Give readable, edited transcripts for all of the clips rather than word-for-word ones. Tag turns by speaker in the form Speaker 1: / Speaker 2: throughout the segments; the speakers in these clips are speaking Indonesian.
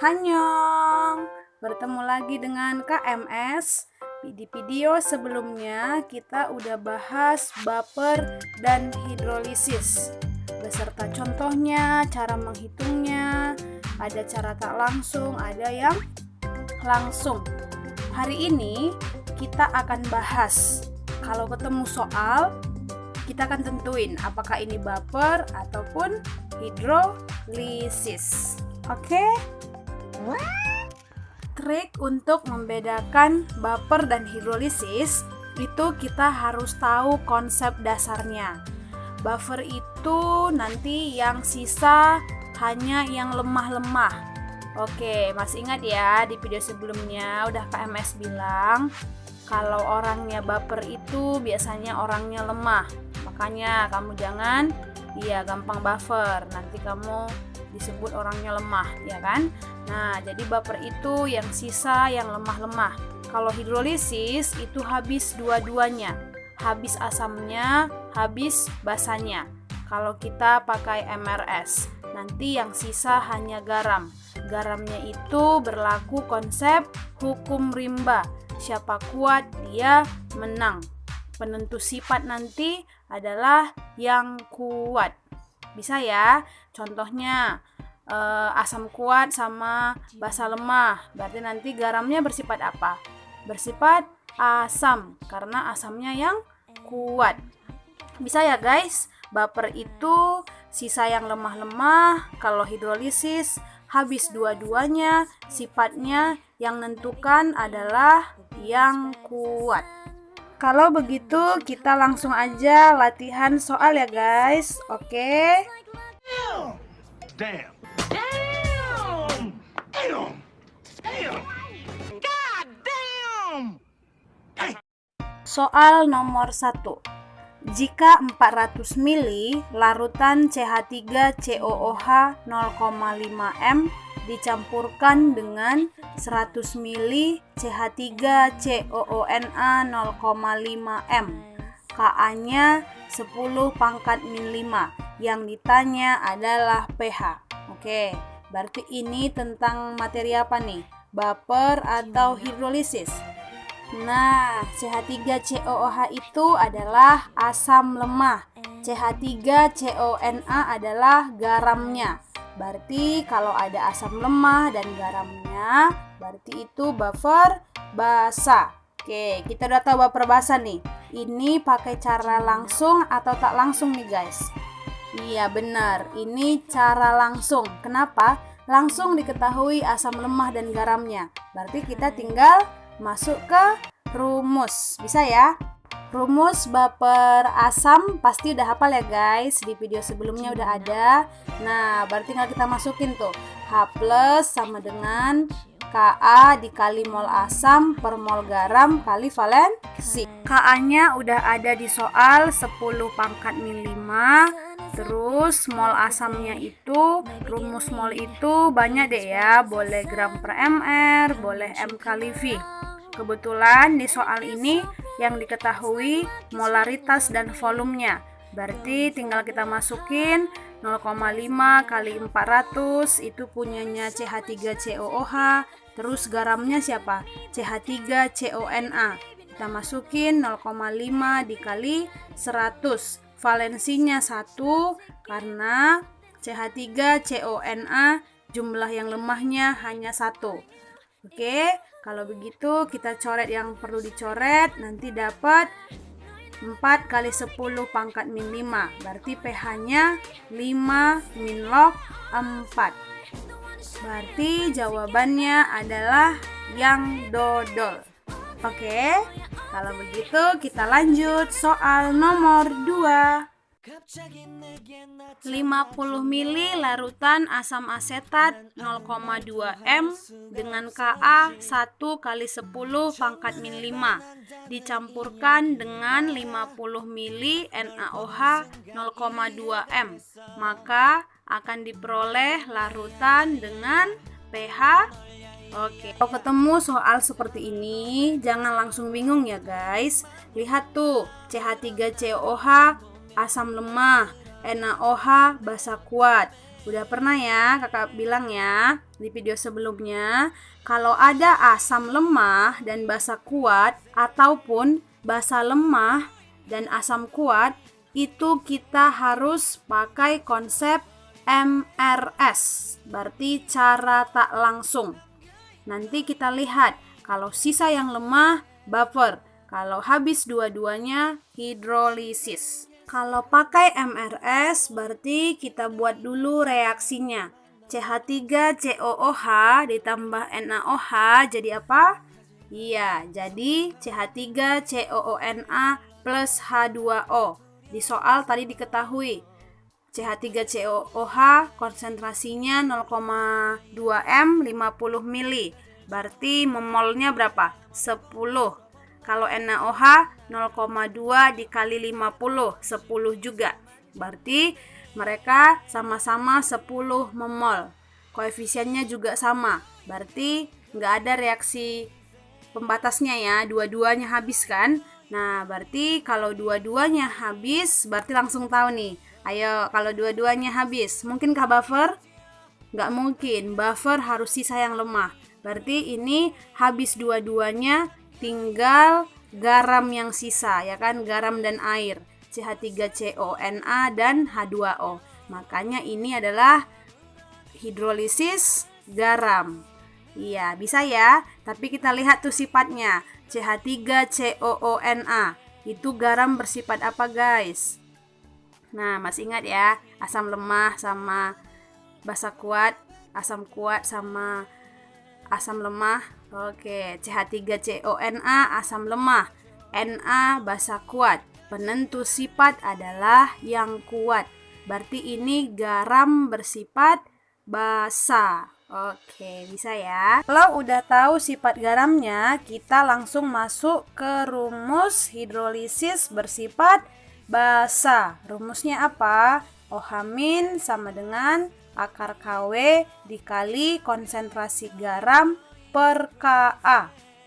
Speaker 1: Annyeong, bertemu lagi dengan KMS. Di video sebelumnya kita udah bahas baper dan hidrolisis beserta contohnya, cara menghitungnya, ada cara tak langsung, ada yang langsung. Hari ini kita akan bahas, kalau ketemu soal kita akan tentuin apakah ini baper ataupun hidrolisis. Oke? Trik untuk membedakan baper dan hidrolisis itu kita harus tahu konsep dasarnya. Buffer itu nanti yang sisa hanya yang lemah-lemah. Oke, masih ingat ya di video sebelumnya udah KMS bilang kalau orangnya baper itu biasanya orangnya lemah. Makanya kamu jangan gampang baper, nanti kamu disebut orangnya lemah, ya kan? Nah, jadi baper itu yang sisa yang lemah-lemah. Kalau hidrolisis itu habis dua-duanya. Habis asamnya, habis basanya. Kalau kita pakai MRS, nanti yang sisa hanya garam. Garamnya itu berlaku konsep hukum rimba. Siapa kuat, dia menang. Penentu sifat nanti adalah yang kuat. Bisa ya, contohnya asam kuat sama basa lemah. Berarti nanti garamnya bersifat apa? Bersifat asam, karena asamnya yang kuat. Bisa ya guys, baper itu sisa yang lemah-lemah. Kalau hidrolisis habis dua-duanya, sifatnya yang menentukan adalah yang kuat. Kalau begitu kita langsung aja latihan soal ya guys. Oke?
Speaker 2: Damn. Damn. Damn. Damn. God damn.
Speaker 1: Soal nomor 1. Jika 400 ml larutan CH3COOH 0,5 m dicampurkan dengan 100 ml CH3COONA 0,5 m, Ka-nya 10⁻⁵. Yang ditanya adalah pH. Oke, berarti ini tentang materi apa nih? Baper atau hidrolisis? Nah, CH3COOH itu adalah asam lemah. CH3CONA adalah garamnya. Berarti kalau ada asam lemah dan garamnya, berarti itu baper basa. Oke, kita udah tahu baper basa nih. Ini pakai cara langsung atau tak langsung nih guys? Iya benar, ini cara langsung. Kenapa? Langsung diketahui asam lemah dan garamnya. Berarti kita tinggal masuk ke rumus. Bisa ya? Rumus baper asam pasti udah hafal ya guys. Di video sebelumnya udah ada. Nah, berarti tinggal kita masukin tuh. H+ sama dengan Ka dikali mol asam per mol garam kali valensi. Ka-nya udah ada di soal 10⁻⁵. Terus mol asamnya itu, rumus mol itu banyak deh ya. Boleh gram per mr, boleh m kali V. Kebetulan di soal ini yang diketahui molaritas dan volumenya. Berarti tinggal kita masukin 0,5 kali 400 itu punyanya CH3COOH. Terus garamnya siapa? CH3CONA. Kita masukin 0,5 dikali 100. Valensinya 1 karena CH3CONA jumlah yang lemahnya hanya 1. Oke, kalau begitu kita coret yang perlu dicoret, nanti dapat 4 kali 10⁻⁵. Berarti pH-nya 5 min log 4. Berarti jawabannya adalah yang dodol. Oke, kalau begitu kita lanjut soal nomor 2. 50 ml larutan asam asetat 0,2 m dengan Ka 1 kali 10⁻⁵ dicampurkan dengan 50 ml NaOH 0,2 m, maka akan diperoleh larutan dengan pH. Oke, kalau ketemu soal seperti ini jangan langsung bingung ya guys. Lihat tuh, CH3COOH asam lemah, NaOH basa kuat. Udah pernah ya kakak bilang ya di video sebelumnya, kalau ada asam lemah dan basa kuat ataupun basa lemah dan asam kuat, itu kita harus pakai konsep MRS, berarti cara tak langsung. Nanti kita lihat, kalau sisa yang lemah, buffer. Kalau habis dua-duanya, hidrolisis. Kalau pakai MRS, berarti kita buat dulu reaksinya. CH3COOH ditambah NaOH jadi apa? Iya, jadi CH3COONa plus H2O. Di soal tadi diketahui, CH3COOH konsentrasinya 0,2 m 50 mili. Berarti memolnya berapa? 10. Kalau NaOH 0,2 dikali 50, 10 juga. Berarti mereka sama-sama 10 memol. Koefisiennya juga sama. Berarti nggak ada reaksi pembatasnya ya, dua-duanya habis kan? Nah, berarti kalau dua-duanya habis, berarti langsung tahu nih. Ayo, kalau dua-duanya habis, mungkinkah buffer? Nggak mungkin, buffer harus sisa yang lemah. Berarti ini habis dua-duanya, tinggal garam yang sisa, ya kan? Garam dan air, CH3CONa dan H2O. Makanya ini adalah hidrolisis garam. Iya, bisa ya. Tapi kita lihat tuh sifatnya. CH3COONa. Itu garam bersifat apa, guys? Nah, masih ingat ya? Asam lemah sama basa kuat, asam kuat sama asam lemah. Oke, CH3CONa asam lemah, Na basa kuat. Penentu sifat adalah yang kuat. Berarti ini garam bersifat basa. Oke, bisa ya. Kalau udah tahu sifat garamnya, kita langsung masuk ke rumus hidrolisis bersifat basa. Rumusnya apa? OH- sama dengan akar KW dikali konsentrasi garam per Ka.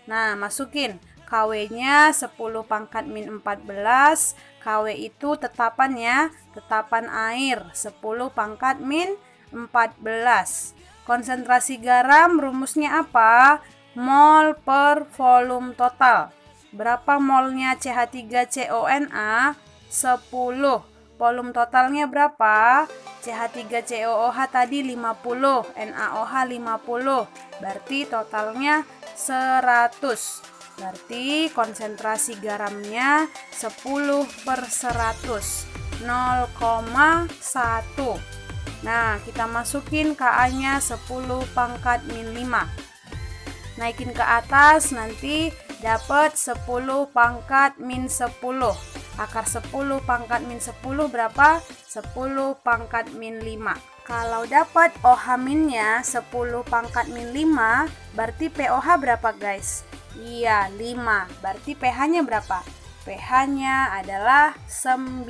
Speaker 1: Nah, masukin KW-nya 10 pangkat min 14. KW itu tetapan ya, tetapan air 10 pangkat min 14. Konsentrasi garam rumusnya apa? Mol per volume total. Berapa molnya CH3CONa? 10. Volume totalnya berapa? CH3COOH tadi 50, NaOH 50. Berarti totalnya 100. Berarti konsentrasi garamnya 10 per 100, 0,1. Nah, kita masukin Ka-nya 10 pangkat min 5. Naikin ke atas, nanti dapat 10 pangkat min 10. Akar 10 pangkat min 10 berapa? 10 pangkat min 5. Kalau dapat OH-nya 10 pangkat min 5, berarti POH berapa, guys? Iya, 5. Berarti pH-nya berapa? pH-nya adalah 9.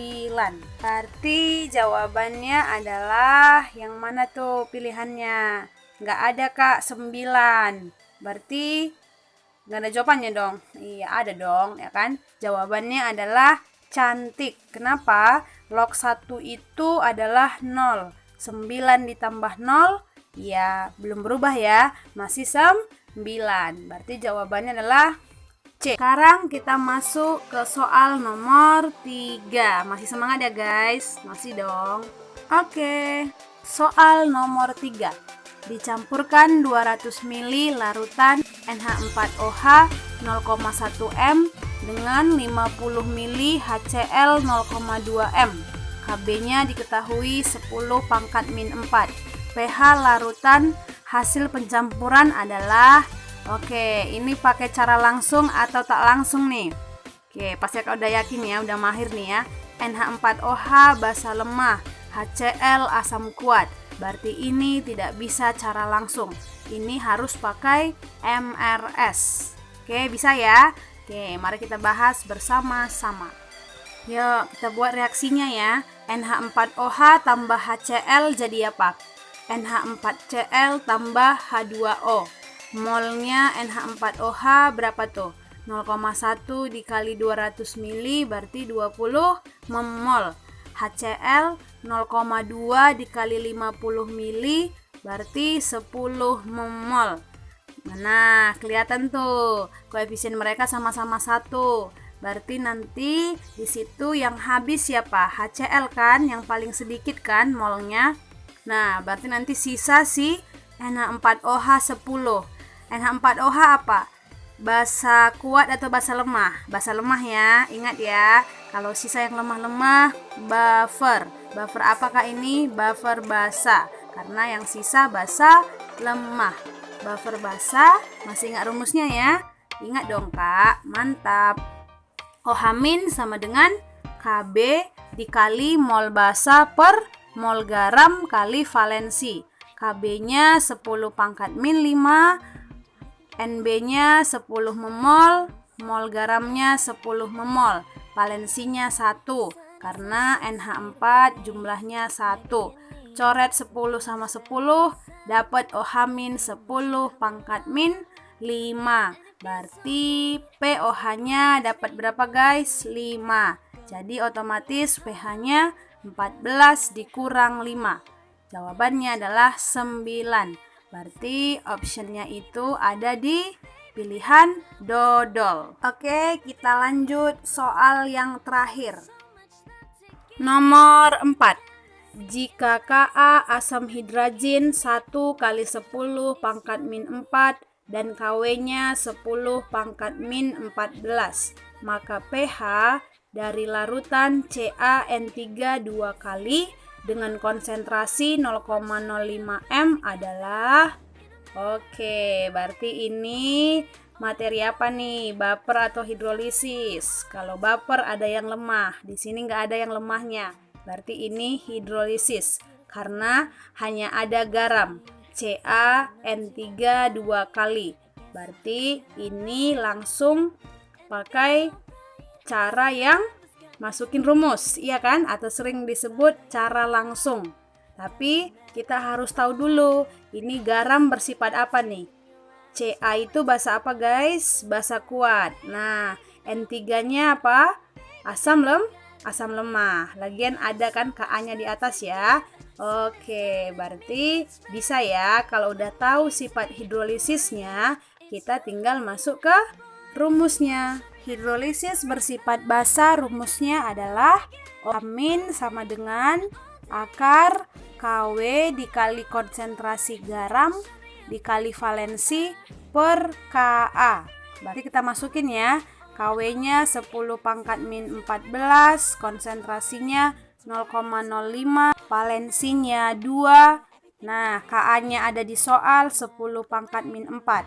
Speaker 1: Berarti jawabannya adalah yang mana tuh pilihannya? Nggak ada, Kak, 9. Berarti nggak ada jawabannya dong. Iya, ada dong, ya kan? Jawabannya adalah cantik. Kenapa? Log 1 itu adalah 0. 9 ditambah 0, ya belum berubah ya. Masih 9. Berarti jawabannya adalah C. Sekarang kita masuk ke soal nomor 3. Masih semangat ya, guys? Masih dong. Oke. Soal nomor 3. Dicampurkan 200 ml larutan NH4OH 0,1 m dengan 50 ml HCl 0,2 m. KB-nya diketahui 10 pangkat min 4. pH larutan hasil pencampuran adalah, oke, ini pakai cara langsung atau tak langsung nih? Oke, pasti kau udah yakin ya, udah mahir nih ya. NH4OH basa lemah, HCl asam kuat. Berarti ini tidak bisa cara langsung. Ini harus pakai MRS. Oke, bisa ya? Oke, mari kita bahas bersama-sama. Yuk, kita buat reaksinya ya. NH4OH tambah HCl jadi apa? NH4Cl tambah H2O. Molnya NH4OH berapa tuh? 0,1 dikali 200 ml berarti 20 memol. HCl 0,2 dikali 50 mili berarti 10 mol. Nah, kelihatan tuh koefisien mereka sama-sama 1. Berarti nanti di situ yang habis siapa? HCl kan, yang paling sedikit kan molnya. Nah, berarti nanti sisa si NH4OH 10. NH4OH apa? Basa kuat atau basa lemah? Basa lemah ya, ingat ya. Kalau sisa yang lemah-lemah, buffer. Buffer apakah ini? Buffer basa. Karena yang sisa basa lemah. Buffer basa, masih ingat rumusnya ya? Ingat dong kak, mantap. OH- sama dengan Kb dikali mol basa per mol garam kali valensi. Kb-nya 10 pangkat min 5, NB-nya 10 memol, mol garamnya 10 memol, valensinya 1 karena NH4 jumlahnya 1. Coret 10 sama 10 dapat OH- 10 pangkat min 5. Berarti POH-nya dapat berapa guys? 5. Jadi otomatis pH-nya 14 dikurang 5. Jawabannya adalah 9. Berarti optionnya itu ada di pilihan dodol. Oke, kita lanjut soal yang terakhir. Nomor 4. Jika Ka asam hidrazin 1 kali 10 pangkat min 4 dan Kw-nya 10 pangkat min 14, maka pH dari larutan CaN3 2 kali dengan konsentrasi 0,05 m adalah, oke, berarti ini materi apa nih? Baper atau hidrolisis? Kalau baper ada yang lemah, di sini nggak ada yang lemahnya. Berarti ini hidrolisis karena hanya ada garam CaN3 2 kali. Berarti ini langsung pakai cara yang masukin rumus, iya kan? Atau sering disebut cara langsung. Tapi kita harus tahu dulu, ini garam bersifat apa nih? Ca itu basa apa guys? Basa kuat. Nah, N3-nya apa? Asam lemah. Lagian ada kan Ka-nya di atas ya. Oke, berarti bisa ya kalau udah tahu sifat hidrolisisnya, kita tinggal masuk ke rumusnya. Hidrolisis bersifat basa, rumusnya adalah OH- sama dengan akar Kw dikali konsentrasi garam dikali valensi per Ka. Berarti kita masukin ya. Kw-nya 10 pangkat min 14, konsentrasinya 0,05, valensinya 2. Nah, Ka-nya ada di soal 10 pangkat min 4.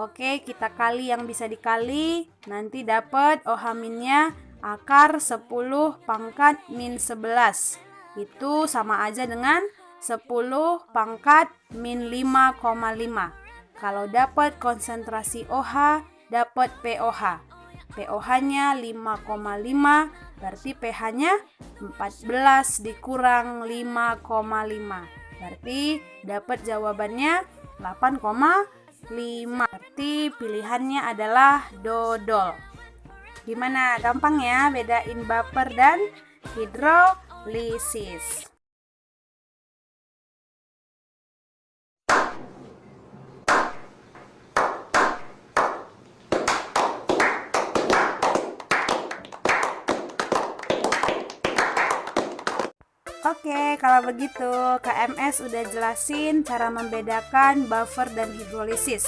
Speaker 1: Oke, kita kali yang bisa dikali, nanti dapat OH-nya akar 10 pangkat min 11. Itu sama aja dengan 10 pangkat min 5,5. Kalau dapat konsentrasi OH, dapat POH. POH-nya 5,5, berarti pH-nya 14 dikurang 5,5. Berarti dapat jawabannya 8,5. Berarti pilihannya adalah dodol. Gimana? Gampang ya bedain baper dan hidrolisis. Oke, kalau begitu KMS udah jelasin cara membedakan buffer dan hidrolisis.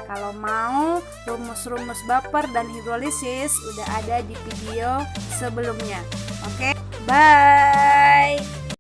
Speaker 1: Kalau mau rumus-rumus buffer dan hidrolisis udah ada di video sebelumnya. Oke, bye.